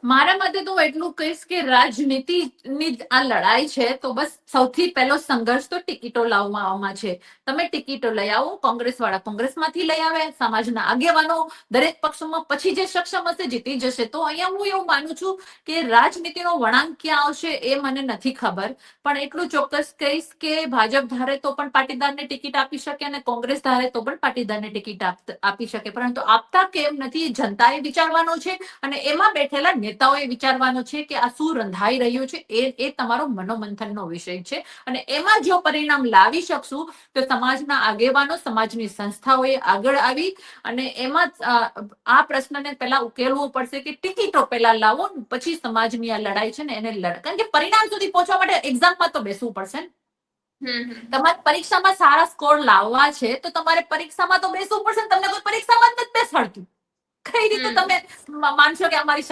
મારા મતે તો એટલું કહીશ કે રાજનીતિની આ લડાઈ છે તો બસ સૌથી પહેલો સંઘર્ષ તો ટિકિટો લાવવામાં છે. તમે ટિકિટો લઈ આવો, કોંગ્રેસ વાળા કોંગ્રેસમાંથી લઈ આવે, સમાજના આગેવાનો દરેક પક્ષોમાં પછી જે સક્ષમ હશે જીતી જશે. તો અહીંયા હું એવું માનું છું કે રાજનીતિનો વળાંક ક્યાં આવશે એ મને નથી ખબર, પણ એટલું ચોક્કસ કહીશ કે ભાજપ ધારે તો પણ પાટીદારને ટિકિટ આપી શકે અને કોંગ્રેસ ધારે તો પણ પાટીદારને ટિકિટ આપી શકે, પરંતુ આપતા કેમ નથી જનતાએ વિચારવાનો છે અને એમાં બેઠેલા નેતાઓએ વિચારવાનું છે કે આ શું રંધાઈ રહ્યું છે એ તમારો મનોમંથનનો વિષય છે. અને એમાં જો પરિણામ લાવી શકશું તો સમાજના આગેવાનો, સમાજની સંસ્થાઓએ આગળ આવી અને એમાં આ પ્રશ્નને પહેલા ઉકેલવો પડશે કે ટિકિટો પહેલા લાવો, પછી સમાજની આ લડાઈ છે ને એને કારણ કે પરિણામ સુધી પહોંચવા માટે એક્ઝામમાં તો બેસવું પડશે ને. તમારે પરીક્ષામાં સારા સ્કોર લાવવા છે તો તમારે પરીક્ષામાં તો બેસવું પડશે ને. તમને કોઈ પરીક્ષામાં જ નથી બેસાડતું, કઈ રીતે તમે માનશો કે અમારી